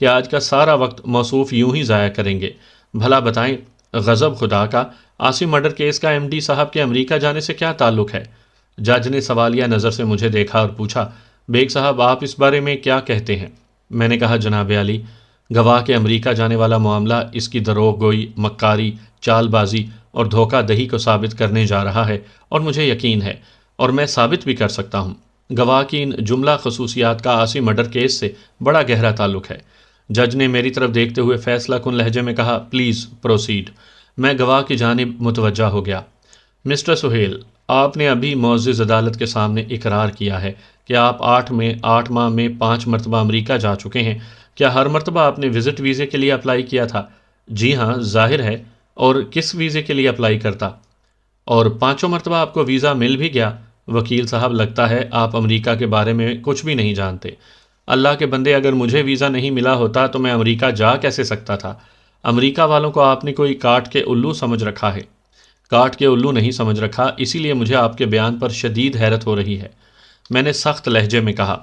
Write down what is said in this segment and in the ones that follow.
کہ آج کا سارا وقت موصوف یوں ہی ضائع کریں گے؟ بھلا بتائیں، غضب خدا کا، عاصم مرڈر کیس کا ایم ڈی صاحب کے امریکہ جانے سے کیا تعلق ہے؟ جج نے سوالیہ نظر سے مجھے دیکھا اور پوچھا، بیگ صاحب آپ اس بارے میں کیا کہتے ہیں؟ میں نے کہا، جناب عالی، گواہ کے امریکہ جانے والا معاملہ اس کی دروغ گوئی، مکاری، چال بازی اور دھوکہ دہی کو ثابت کرنے جا رہا ہے، اور مجھے یقین ہے اور میں ثابت بھی کر سکتا ہوں۔ گواہ کی ان جملہ خصوصیات کا عاصم مرڈر کیس سے بڑا گہرا تعلق ہے۔ جج نے میری طرف دیکھتے ہوئے فیصلہ کن لہجے میں کہا، پلیز پروسیڈ۔ میں گواہ کی جانب متوجہ ہو گیا۔ مسٹر سہیل، آپ نے ابھی معزز عدالت کے سامنے اقرار کیا ہے کہ آپ 8 ماہ میں 5 مرتبہ امریکہ جا چکے ہیں۔ کیا ہر مرتبہ آپ نے وزٹ ویزے کے لیے اپلائی کیا تھا؟ جی ہاں، ظاہر ہے، اور کس ویزے کے لیے اپلائی کرتا؟ اور 5 مرتبہ آپ کو ویزا مل بھی گیا؟ وکیل صاحب، لگتا ہے آپ امریکہ کے بارے میں کچھ بھی نہیں جانتے۔ اللہ کے بندے، اگر مجھے ویزا نہیں ملا ہوتا تو میں امریکہ جا کیسے سکتا تھا؟ امریکہ والوں کو آپ نے کوئی کاٹ کے الو سمجھ رکھا ہے۔ کاٹ کے الو نہیں سمجھ رکھا، اسی لیے مجھے آپ کے بیان پر شدید حیرت ہو رہی ہے، میں نے سخت لہجے میں کہا۔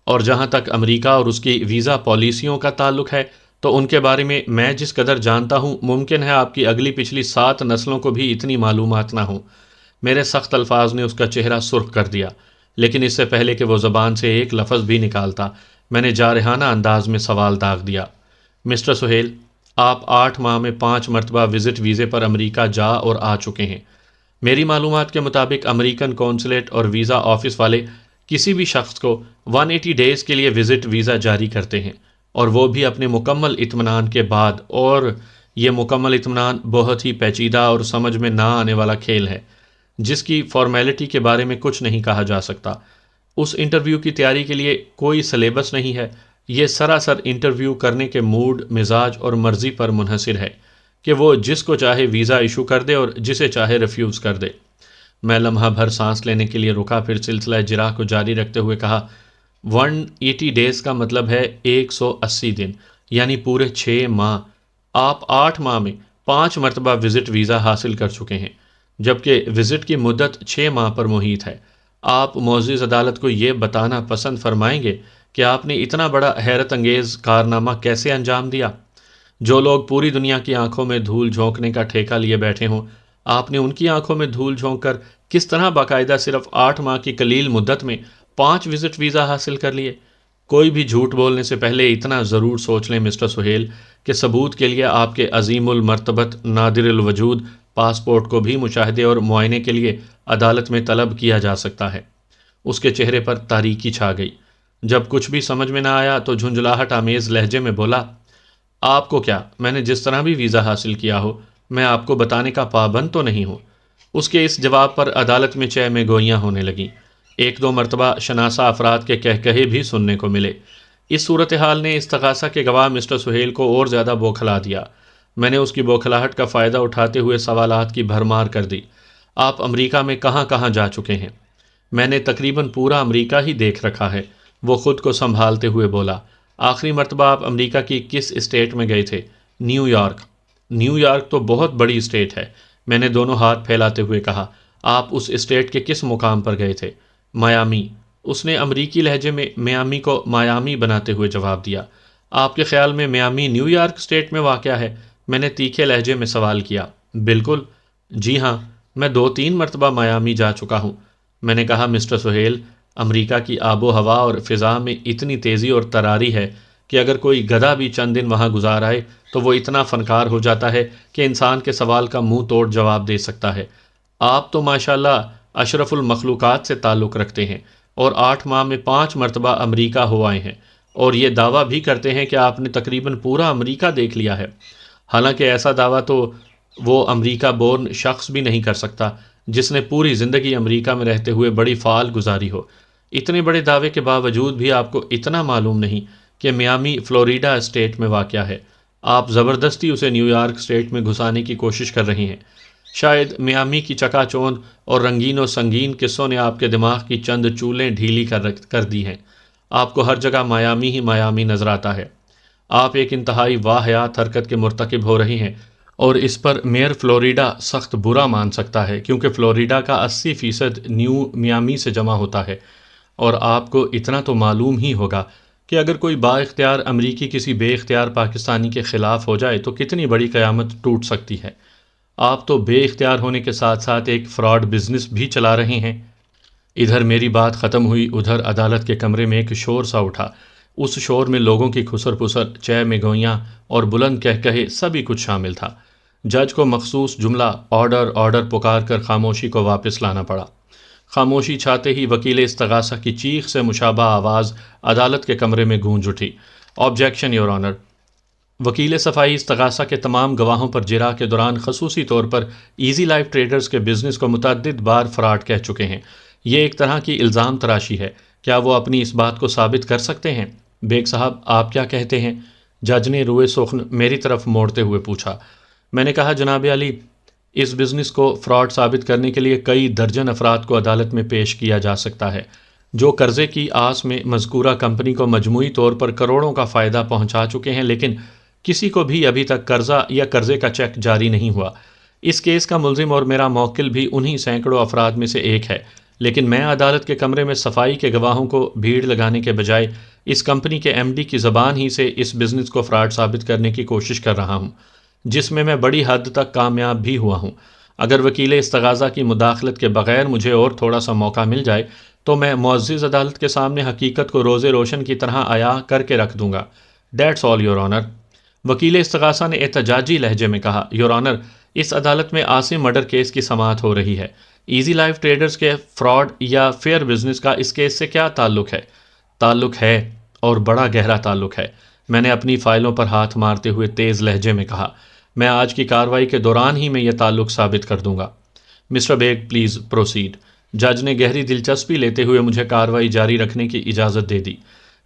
اور جہاں تک امریکہ اور اس کی ویزا پالیسیوں کا تعلق ہے تو ان کے بارے میں جس قدر جانتا ہوں، ممکن ہے آپ کی اگلی پچھلی 7 نسلوں کو بھی اتنی معلومات نہ ہوں۔ میرے سخت الفاظ نے اس کا چہرہ سرخ کر دیا، لیکن اس سے پہلے کہ وہ زبان سے ایک لفظ بھی نکالتا، میں نے جارحانہ انداز میں سوال داغ دیا، مسٹر سہیل، آپ 8 ماہ میں 5 مرتبہ وزٹ ویزے پر امریکہ جا اور آ چکے ہیں۔ میری معلومات کے مطابق امریکن کونسلیٹ اور ویزا آفس والے کسی بھی شخص کو 180 ڈیز کے لیے وزٹ ویزا جاری کرتے ہیں، اور وہ بھی اپنے مکمل اطمینان کے بعد، اور یہ مکمل اطمینان بہت ہی پیچیدہ اور سمجھ میں نہ آنے والا کھیل ہے، جس کی فارمیلٹی کے بارے میں کچھ نہیں کہا جا سکتا۔ اس انٹرویو کی تیاری کے لیے کوئی سلیبس نہیں ہے، یہ سراسر انٹرویو کرنے کے موڈ، مزاج اور مرضی پر منحصر ہے کہ وہ جس کو چاہے ویزا ایشو کر دے اور جسے چاہے ریفیوز کر دے۔ میں لمحہ بھر سانس لینے کے لیے رکا، پھر سلسلہ جراح کو جاری رکھتے ہوئے کہا، 180 ڈیز کا مطلب ہے 180 دن، یعنی پورے 6 ماہ۔ آپ 8 ماہ میں 5 مرتبہ وزٹ ویزا حاصل کر چکے ہیں، جبکہ وزٹ کی مدت 6 ماہ پر محیط ہے۔ آپ معزز عدالت کو یہ بتانا پسند فرمائیں گے کہ آپ نے اتنا بڑا حیرت انگیز کارنامہ کیسے انجام دیا؟ جو لوگ پوری دنیا کی آنکھوں میں دھول جھونکنے کا ٹھیکہ لیے بیٹھے ہوں، آپ نے ان کی آنکھوں میں دھول جھونک کر کس طرح باقاعدہ صرف 8 ماہ کی قلیل مدت میں 5 وزٹ ویزا حاصل کر لیے؟ کوئی بھی جھوٹ بولنے سے پہلے اتنا ضرور سوچ لیں مسٹر سہیل کہ ثبوت کے لیے آپ کے عظیم المرتبت، نادر الوجود پاسپورٹ کو بھی مشاہدے اور معائنے کے لیے عدالت میں طلب کیا جا سکتا ہے۔ اس کے چہرے پر تاریکی چھا گئی۔ جب کچھ بھی سمجھ میں نہ آیا تو جھنجھلاہٹ آمیز لہجے میں بولا، آپ کو کیا، میں نے جس طرح بھی ویزا حاصل کیا ہو، میں آپ کو بتانے کا پابند تو نہیں ہوں؟ اس کے اس جواب پر عدالت میں چہ میں گوئیاں ہونے لگیں۔ 1-2 مرتبہ شناسہ افراد کے کہے بھی سننے کو ملے۔ اس صورتحال نے استغاثہ کے گواہ مسٹر سہیل کو اور زیادہ بوکھلا دیا۔ میں نے اس کی بوکھلاہٹ کا فائدہ اٹھاتے ہوئے سوالات کی بھرمار کر دی۔ آپ امریکہ میں کہاں کہاں جا چکے ہیں؟ میں نے تقریباً پورا امریکہ ہی دیکھ رکھا ہے، وہ خود کو سنبھالتے ہوئے بولا۔ آخری مرتبہ آپ امریکہ کی کس اسٹیٹ میں گئے تھے؟ New York. نیو یارک تو بہت بڑی اسٹیٹ ہے، میں نے دونوں ہاتھ پھیلاتے ہوئے کہا۔ آپ اس اسٹیٹ کے کس مقام پر گئے تھے؟ میامی۔ اس نے امریکی لہجے میں میامی کو مایامی بناتے ہوئے جواب دیا۔ آپ کے خیال میں میامی نیو یارک اسٹیٹ میں واقع ہے؟ میں نے تیکھے لہجے میں سوال کیا۔ بالکل۔ جی ہاں، میں 2-3 مرتبہ میامی جا چکا ہوں۔ میں نے کہا، مسٹر سہیل، امریکہ کی آب و ہوا اور فضا میں اتنی تیزی اور تراری ہے کہ اگر کوئی گدھا بھی چند دن وہاں گزار آئے تو وہ اتنا فنکار ہو جاتا ہے کہ انسان کے سوال کا منہ توڑ جواب دے سکتا ہے۔ آپ تو ماشاءاللہ اشرف المخلوقات سے تعلق رکھتے ہیں اور 8 ماہ میں 5 مرتبہ امریکہ ہو آئے ہیں، اور یہ دعویٰ بھی کرتے ہیں کہ آپ نے تقریباً پورا امریکہ دیکھ لیا ہے۔ حالانکہ ایسا دعویٰ تو وہ امریکہ بورن شخص بھی نہیں کر سکتا جس نے پوری زندگی امریکہ میں رہتے ہوئے بڑی فعال گزاری ہو۔ اتنے بڑے دعوے کے باوجود بھی آپ کو اتنا معلوم نہیں کہ میامی فلوریڈا اسٹیٹ میں واقع ہے۔ آپ زبردستی اسے نیو یارک اسٹیٹ میں گھسانے کی کوشش کر رہی ہیں۔ شاید میامی کی چکا چوند اور رنگین و سنگین قصوں نے آپ کے دماغ کی چند چولیں ڈھیلی کر دی ہیں۔ آپ کو ہر جگہ میامی ہی میامی نظر آتا ہے۔ آپ ایک انتہائی واہیات حرکت کے مرتکب ہو رہی ہیں، اور اس پر میئر فلوریڈا سخت برا مان سکتا ہے، کیونکہ فلوریڈا کا 80% نیو میامی سے جمع ہوتا ہے، اور آپ کو اتنا تو معلوم ہی ہوگا کہ اگر کوئی با اختیار امریکی کسی بے اختیار پاکستانی کے خلاف ہو جائے تو کتنی بڑی قیامت ٹوٹ سکتی ہے۔ آپ تو بے اختیار ہونے کے ساتھ ساتھ ایک فراڈ بزنس بھی چلا رہے ہیں۔ ادھر میری بات ختم ہوئی، ادھر عدالت کے کمرے میں ایک شور سا اٹھا۔ اس شور میں لوگوں کی کھسر پسر، چہ میں گوئیاں اور بلند کہے سبھی کچھ شامل تھا۔ جج کو مخصوص جملہ آرڈر آرڈر پکار کر خاموشی کو واپس لانا پڑا۔ خاموشی چھاتے ہی وکیل استغاثہ کی چیخ سے مشابہ آواز عدالت کے کمرے میں گونج اٹھی۔ Objection your honour. وکیل صفائی استغاثہ کے تمام گواہوں پر جرا کے دوران خصوصی طور پر ایزی لائف ٹریڈرز کے بزنس کو متعدد بار فراڈ کہہ چکے ہیں۔ یہ ایک طرح کی الزام تراشی ہے۔ کیا وہ اپنی اس بات کو ثابت کر سکتے ہیں؟ بیگ صاحب آپ کیا کہتے ہیں؟ جج نے روئے سخن میری طرف موڑتے ہوئے پوچھا۔ میں نے کہا جناب علی، اس بزنس کو فراڈ ثابت کرنے کے لیے کئی درجن افراد کو عدالت میں پیش کیا جا سکتا ہے، جو قرضے کی آس میں مذکورہ کمپنی کو مجموعی طور پر کروڑوں کا فائدہ پہنچا چکے ہیں، لیکن کسی کو بھی ابھی تک قرضہ یا قرضے کا چیک جاری نہیں ہوا۔ اس کیس کا ملزم اور میرا موکل بھی انہی سینکڑوں افراد میں سے ایک ہے، لیکن میں عدالت کے کمرے میں صفائی کے گواہوں کو بھیڑ لگانے کے بجائے اس کمپنی کے ایم ڈی کی زبان ہی سے اس بزنس کو فراڈ ثابت کرنے کی کوشش کر رہا ہوں، جس میں بڑی حد تک کامیاب بھی ہوا ہوں۔ اگر وکیل استغاثہ کی مداخلت کے بغیر مجھے اور تھوڑا سا موقع مل جائے تو میں معزز عدالت کے سامنے حقیقت کو روز روشن کی طرح عیاں کر کے رکھ دوں گا۔ That's all your honour. وکیل استغاثہ نے احتجاجی لہجے میں کہا۔ یور آنر، اس عدالت میں عاصم مرڈر کیس کی سماعت ہو رہی ہے۔ ایزی لائف ٹریڈرز کے فراڈ یا فیئر بزنس کا اس کیس سے کیا تعلق ہے؟ تعلق ہے، اور بڑا گہرا تعلق ہے، میں نے اپنی فائلوں پر ہاتھ مارتے ہوئے تیز لہجے میں کہا۔ میں آج کی کارروائی کے دوران ہی میں یہ تعلق ثابت کر دوں گا۔ Mister Baig please proceed. جج نے گہری دلچسپی لیتے ہوئے مجھے کارروائی جاری رکھنے کی اجازت دے دی۔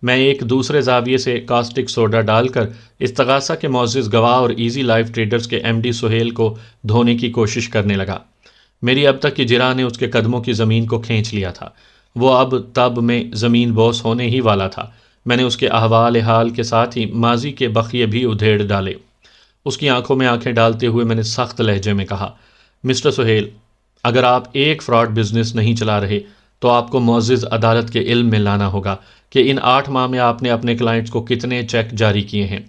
میں ایک دوسرے زاویے سے کاسٹک سوڈا ڈال کر استغاثہ کے معزز گواہ اور ایزی لائف ٹریڈرز کے ایم ڈی سہیل کو دھونے کی کوشش کرنے لگا۔ میری اب تک کی جرح نے اس کے قدموں کی زمین کو کھینچ لیا تھا۔ وہ اب تب میں زمین بوس ہونے ہی والا تھا۔ میں نے اس کے احوال حال کے ساتھ ہی ماضی کے بخیے بھی ادھیڑ ڈالے۔ اس کی آنکھوں میں آنکھیں ڈالتے ہوئے میں نے سخت لہجے میں کہا، مسٹر سہیل، اگر آپ ایک فراڈ بزنس نہیں چلا رہے تو آپ کو معزز عدالت کے علم میں لانا ہوگا کہ ان 8 ماہ میں آپ نے اپنے کلائنٹس کو کتنے چیک جاری کیے ہیں۔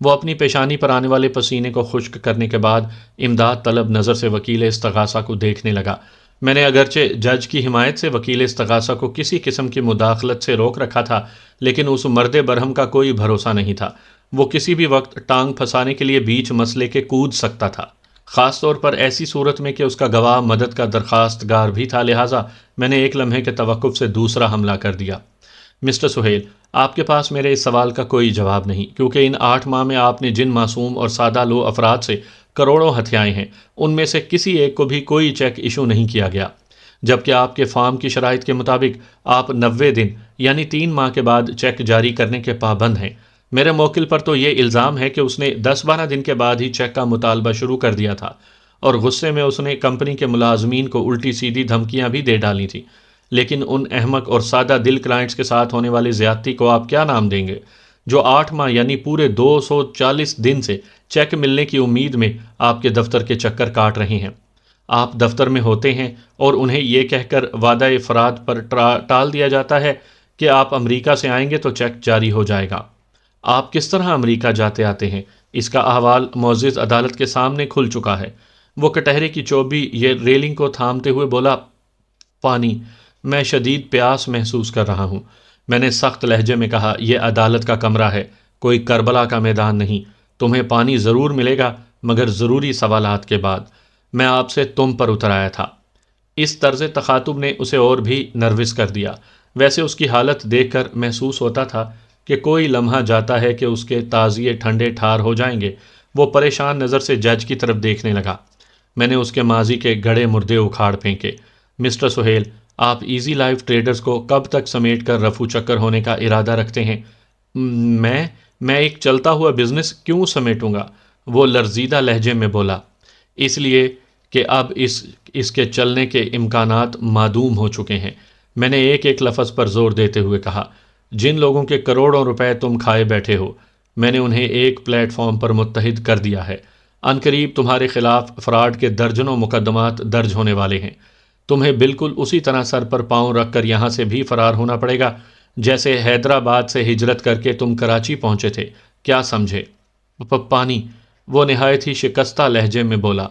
وہ اپنی پیشانی پر آنے والے پسینے کو خشک کرنے کے بعد امداد طلب نظر سے وکیل استغاثہ کو دیکھنے لگا۔ میں نے اگرچہ جج کی حمایت سے وکیل استغاثہ کو کسی قسم کی مداخلت سے روک رکھا تھا، لیکن اس مرد برہم کا کوئی بھروسہ نہیں تھا۔ وہ کسی بھی وقت ٹانگ پھنسانے کے لیے بیچ مسئلے کے کود سکتا تھا، خاص طور پر ایسی صورت میں کہ اس کا گواہ مدد کا درخواست گار بھی تھا۔ لہٰذا میں نے ایک لمحے کے توقف سے دوسرا حملہ کر دیا۔ مسٹر سہیل، آپ کے پاس میرے اس سوال کا کوئی جواب نہیں، کیونکہ ان 8 ماہ میں آپ نے جن معصوم اور سادہ لو افراد سے کروڑوں ہتھیائے ہیں، ان میں سے کسی ایک کو بھی کوئی چیک ایشو نہیں کیا گیا، جبکہ آپ کے فارم کی شرائط کے مطابق آپ 90 دن یعنی 3 ماہ کے بعد چیک جاری کرنے کے پابند ہیں۔ میرے موکل پر تو یہ الزام ہے کہ اس نے 10-12 دن کے بعد ہی چیک کا مطالبہ شروع کر دیا تھا، اور غصے میں اس نے کمپنی کے ملازمین کو الٹی سیدھی دھمکیاں بھی دے ڈالی تھیں۔ لیکن ان احمق اور سادہ دل کلائنٹس کے ساتھ ہونے والی زیادتی کو آپ کیا نام دیں گے، جو 8 ماہ یعنی پورے 240 دن سے چیک ملنے کی امید میں آپ کے دفتر کے چکر کاٹ رہے ہیں۔ آپ دفتر میں ہوتے ہیں اور انہیں یہ کہہ کر وعدہ فراد پر ٹال دیا جاتا ہے کہ آپ امریکہ سے آئیں گے تو چیک جاری ہو جائے گا۔ آپ کس طرح امریکہ جاتے آتے ہیں، اس کا احوال معزز عدالت کے سامنے کھل چکا ہے۔ وہ کٹہرے کی چوبی یہ ریلنگ کو تھامتے ہوئے بولا، پانی، میں شدید پیاس محسوس کر رہا ہوں۔ میں نے سخت لہجے میں کہا، یہ عدالت کا کمرہ ہے، کوئی کربلا کا میدان نہیں۔ تمہیں پانی ضرور ملے گا، مگر ضروری سوالات کے بعد۔ میں آپ سے تم پر اتر آیا تھا۔ اس طرز تخاطب نے اسے اور بھی نروس کر دیا۔ ویسے اس کی حالت دیکھ کر محسوس ہوتا تھا کہ کوئی لمحہ جاتا ہے کہ اس کے تعزیے ٹھنڈے ٹھار ہو جائیں گے۔ وہ پریشان نظر سے جج کی طرف دیکھنے لگا۔ میں نے اس کے ماضی کے گڑے مردے اکھاڑ پھینکے۔ مسٹر سہیل، آپ ایزی لائف ٹریڈرز کو کب تک سمیٹ کر رفو چکر ہونے کا ارادہ رکھتے ہیں؟ میں ایک چلتا ہوا بزنس کیوں سمیٹوں گا؟ وہ لرزیدہ لہجے میں بولا۔ اس لیے کہ اب اس کے چلنے کے امکانات معدوم ہو چکے ہیں۔ میں نے ایک ایک لفظ پر زور دیتے ہوئے کہا، جن لوگوں کے کروڑوں روپے تم کھائے بیٹھے ہو، میں نے انہیں ایک پلیٹ فارم پر متحد کر دیا ہے۔ عنقریب تمہارے خلاف فراڈ کے درجنوں مقدمات درج ہونے والے ہیں۔ تمہیں بالکل اسی طرح سر پر پاؤں رکھ کر یہاں سے بھی فرار ہونا پڑے گا جیسے حیدرآباد سے ہجرت کر کے تم کراچی پہنچے تھے، کیا سمجھے؟ پانی، وہ نہایت ہی شکستہ لہجے میں بولا۔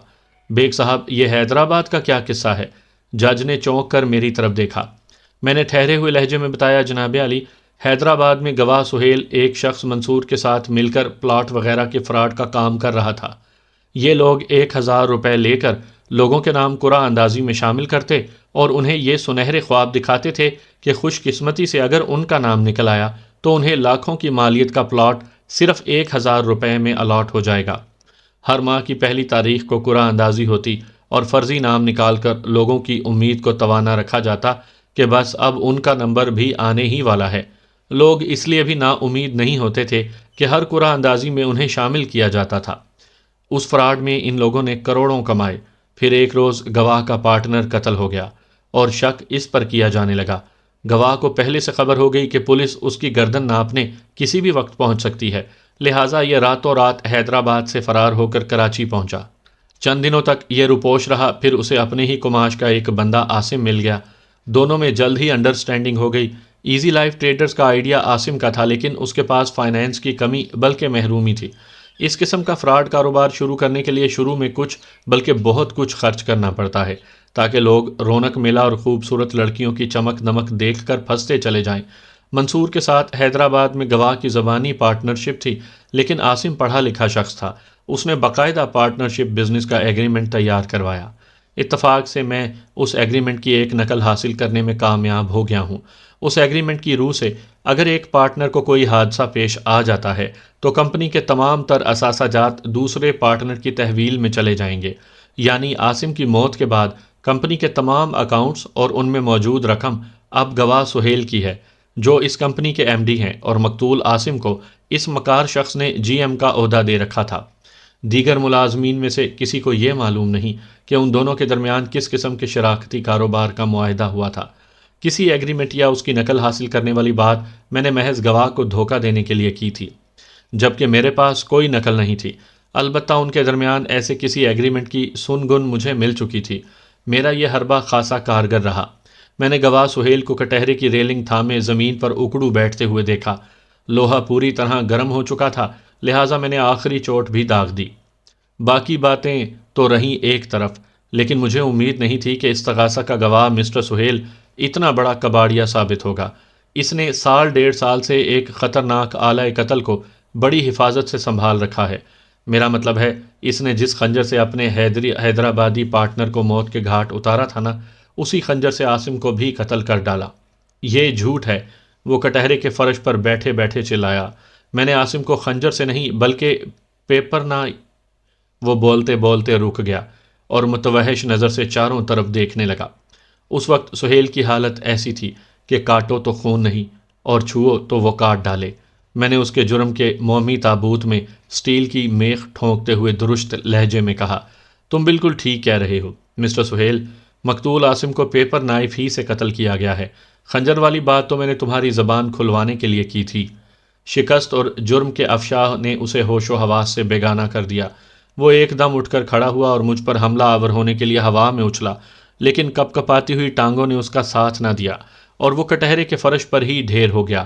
بیگ صاحب، یہ حیدرآباد کا کیا قصہ ہے؟ جج نے چونک کر میری طرف دیکھا۔ میں نے ٹھہرے ہوئے لہجے میں بتایا، جناب علی، حیدرآباد میں گواہ سہیل ایک شخص منصور کے ساتھ مل کر پلاٹ وغیرہ کے فراڈ کا کام کر رہا تھا۔ یہ لوگ 1,000 روپے لے کر لوگوں کے نام قرعہ اندازی میں شامل کرتے اور انہیں یہ سنہرے خواب دکھاتے تھے کہ خوش قسمتی سے اگر ان کا نام نکل آیا تو انہیں لاکھوں کی مالیت کا پلاٹ صرف 1,000 روپے میں الاٹ ہو جائے گا۔ ہر ماہ کی پہلی تاریخ کو قرعہ اندازی ہوتی اور فرضی نام نکال کر لوگوں کی امید کو توانا رکھا جاتا کہ بس اب ان کا نمبر بھی آنے ہی والا ہے۔ لوگ اس لیے بھی نا امید نہیں ہوتے تھے کہ ہر قرعہ اندازی میں انہیں شامل کیا جاتا تھا۔ اس فراڈ میں ان لوگوں نے کروڑوں کمائے۔ پھر ایک روز گواہ کا پارٹنر قتل ہو گیا اور شک اس پر کیا جانے لگا۔ گواہ کو پہلے سے خبر ہو گئی کہ پولیس اس کی گردن ناپنے کسی بھی وقت پہنچ سکتی ہے، لہٰذا یہ راتوں رات حیدرآباد سے فرار ہو کر کراچی پہنچا۔ چند دنوں تک یہ روپوش رہا، پھر اسے اپنے ہی کماش کا ایک بندہ عاصم مل گیا۔ دونوں میں جلد ہی انڈرسٹینڈنگ ہو گئی۔ ایزی لائف ٹریڈرز کا آئیڈیا عاصم کا تھا، لیکن اس کے پاس فائنینس کی کمی بلکہ محرومی تھی۔ اس قسم کا فراڈ کاروبار شروع کرنے کے لیے شروع میں کچھ بلکہ بہت کچھ خرچ کرنا پڑتا ہے تاکہ لوگ رونق میلہ اور خوبصورت لڑکیوں کی چمک دمک دیکھ کر پھنستے چلے جائیں۔ منصور کے ساتھ حیدرآباد میں گواہ کی زبانی پارٹنرشپ تھی، لیکن عاصم پڑھا لکھا شخص تھا۔ اس نے باقاعدہ پارٹنرشپ بزنس کا ایگریمنٹ تیار کروایا۔ اتفاق سے میں اس ایگریمنٹ کی ایک نقل حاصل کرنے میں کامیاب ہو گیا ہوں۔ اس ایگریمنٹ کی روح سے اگر ایک پارٹنر کو کوئی حادثہ پیش آ جاتا ہے تو کمپنی کے تمام تر اثاثہ جات دوسرے پارٹنر کی تحویل میں چلے جائیں گے، یعنی عاصم کی موت کے بعد کمپنی کے تمام اکاؤنٹس اور ان میں موجود رقم اب گواہ سہیل کی ہے، جو اس کمپنی کے ایم ڈی ہیں، اور مقتول عاصم کو اس مکار شخص نے جی ایم کا عہدہ دے رکھا تھا۔ دیگر ملازمین میں سے کسی کو یہ معلوم نہیں کہ ان دونوں کے درمیان کس قسم کے شراکتی کاروبار کا معاہدہ ہوا تھا۔ کسی ایگریمنٹ یا اس کی نقل حاصل کرنے والی بات میں نے محض گواہ کو دھوکہ دینے کے لیے کی تھی، جبکہ میرے پاس کوئی نقل نہیں تھی۔ البتہ ان کے درمیان ایسے کسی ایگریمنٹ کی سن گن مجھے مل چکی تھی۔ میرا یہ حربہ خاصا کارگر رہا۔ میں نے گواہ سہیل کو کٹہرے کی ریلنگ تھامے زمین پر اکڑو بیٹھتے ہوئے دیکھا۔ لوہا پوری طرح گرم ہو چکا تھا، لہٰذا میں نے آخری چوٹ بھی داغ دی۔ باقی باتیں تو رہیں ایک طرف، لیکن مجھے امید نہیں تھی کہ استغاثہ کا گواہ مسٹر سہیل اتنا بڑا کباڑیا ثابت ہوگا۔ اس نے 1.5 سال سے ایک خطرناک آلہ قتل کو بڑی حفاظت سے سنبھال رکھا ہے۔ میرا مطلب ہے، اس نے جس خنجر سے اپنے حیدرآبادی پارٹنر کو موت کے گھاٹ اتارا تھا نا، اسی خنجر سے عاصم کو بھی قتل کر ڈالا۔ یہ جھوٹ ہے، وہ کٹہرے کے فرش پر بیٹھے بیٹھے چلایا۔ میں نے عاصم کو خنجر سے نہیں بلکہ پیپر نہ۔ وہ بولتے بولتے رک گیا اور متوحش نظر سے چاروں طرف دیکھنے لگا۔ اس وقت سہیل کی حالت ایسی تھی کہ کاٹو تو خون نہیں اور چھوؤ تو وہ کاٹ ڈالے۔ میں نے اس کے جرم کے مومی تابوت میں سٹیل کی میخ ٹھونکتے ہوئے درست لہجے میں کہا، تم بالکل ٹھیک کہہ رہے ہو مسٹر سہیل، مقتول عاصم کو پیپر نائف ہی سے قتل کیا گیا ہے۔ خنجر والی بات تو میں نے تمہاری زبان کھلوانے کے لیے کی تھی۔ شکست اور جرم کے افشاء نے اسے ہوش و حواس سے بیگانہ کر دیا۔ وہ ایک دم اٹھ کر کھڑا ہوا اور مجھ پر حملہ آور ہونے کے لیے ہوا میں اچھلا، لیکن کپ کپاتی ہوئی ٹانگوں نے اس کا ساتھ نہ دیا اور وہ کٹہرے کے فرش پر ہی ڈھیر ہو گیا۔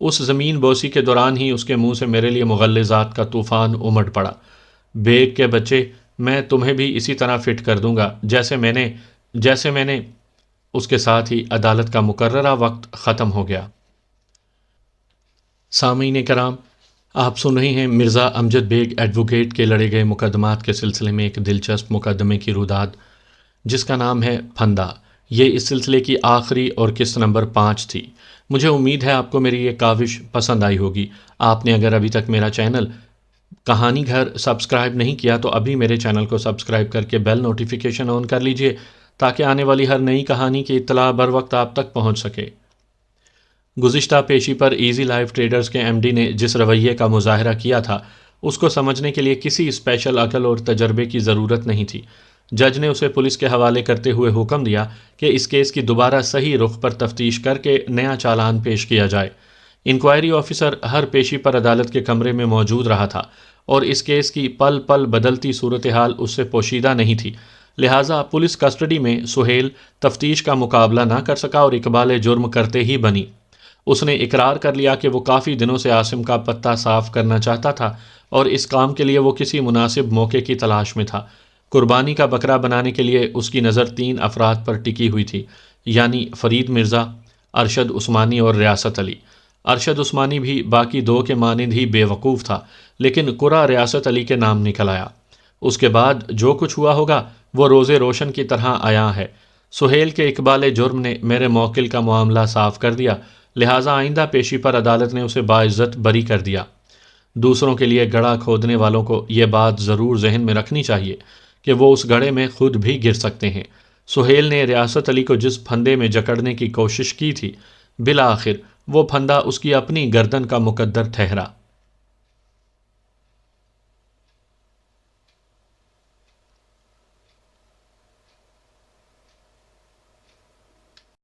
اس زمین بوسی کے دوران ہی اس کے منہ سے میرے لیے مغلظات کا طوفان امڈ پڑا۔ بیگ کے بچے، میں تمہیں بھی اسی طرح فٹ کر دوں گا جیسے میں نے۔ اس کے ساتھ ہی عدالت کا مقررہ وقت ختم ہو گیا۔ سامعین کرام، آپ سن رہے ہیں مرزا امجد بیگ ایڈوکیٹ کے لڑے گئے مقدمات کے سلسلے میں ایک دلچسپ مقدمے کی روداد، جس کا نام ہے پھندا۔ یہ اس سلسلے کی آخری اور قسط نمبر 5 تھی۔ مجھے امید ہے آپ کو میری یہ کاوش پسند آئی ہوگی۔ آپ نے اگر ابھی تک میرا چینل کہانی گھر سبسکرائب نہیں کیا تو ابھی میرے چینل کو سبسکرائب کر کے بیل نوٹیفیکیشن آن کر لیجئے تاکہ آنے والی ہر نئی کہانی کی اطلاع بر وقت آپ تک پہنچ سکے۔ گزشتہ پیشی پر ایزی لائف ٹریڈرز کے ایم ڈی نے جس رویے کا مظاہرہ کیا تھا، اس کو سمجھنے کے لیے کسی اسپیشل عقل اور تجربے کی ضرورت نہیں تھی۔ جج نے اسے پولیس کے حوالے کرتے ہوئے حکم دیا کہ اس کیس کی دوبارہ صحیح رخ پر تفتیش کر کے نیا چالان پیش کیا جائے۔ انکوائری آفیسر ہر پیشی پر عدالت کے کمرے میں موجود رہا تھا اور اس کیس کی پل پل بدلتی صورتحال اس سے پوشیدہ نہیں تھی، لہٰذا پولیس کسٹڈی میں سہیل تفتیش کا مقابلہ نہ کر سکا اور اقبال جرم کرتے ہی بنی۔ اس نے اقرار کر لیا کہ وہ کافی دنوں سے عاصم کا پتہ صاف کرنا چاہتا تھا اور اس کام کے لیے وہ کسی مناسب موقع کی تلاش میں تھا۔ قربانی کا بکرا بنانے کے لیے اس کی نظر 3 افراد پر ٹکی ہوئی تھی، یعنی فرید مرزا، ارشد عثمانی اور ریاست علی۔ ارشد عثمانی بھی باقی 2 کے مانند ہی بے وقوف تھا، لیکن قرعہ ریاست علی کے نام نکل آیا۔ اس کے بعد جو کچھ ہوا ہوگا وہ روزے روشن کی طرح عیاں ہے۔ سہیل کے اقبال جرم نے میرے موکل کا معاملہ صاف کر دیا، لہٰذا آئندہ پیشی پر عدالت نے اسے باعزت بری کر دیا۔ دوسروں کے لیے گڑھا کھودنے والوں کو یہ بات ضرور ذہن میں رکھنی چاہیے کہ وہ اس گڑھے میں خود بھی گر سکتے ہیں۔ سہیل نے ریاست علی کو جس پھندے میں جکڑنے کی کوشش کی تھی، بالآخر وہ پھندا اس کی اپنی گردن کا مقدر ٹھہرا۔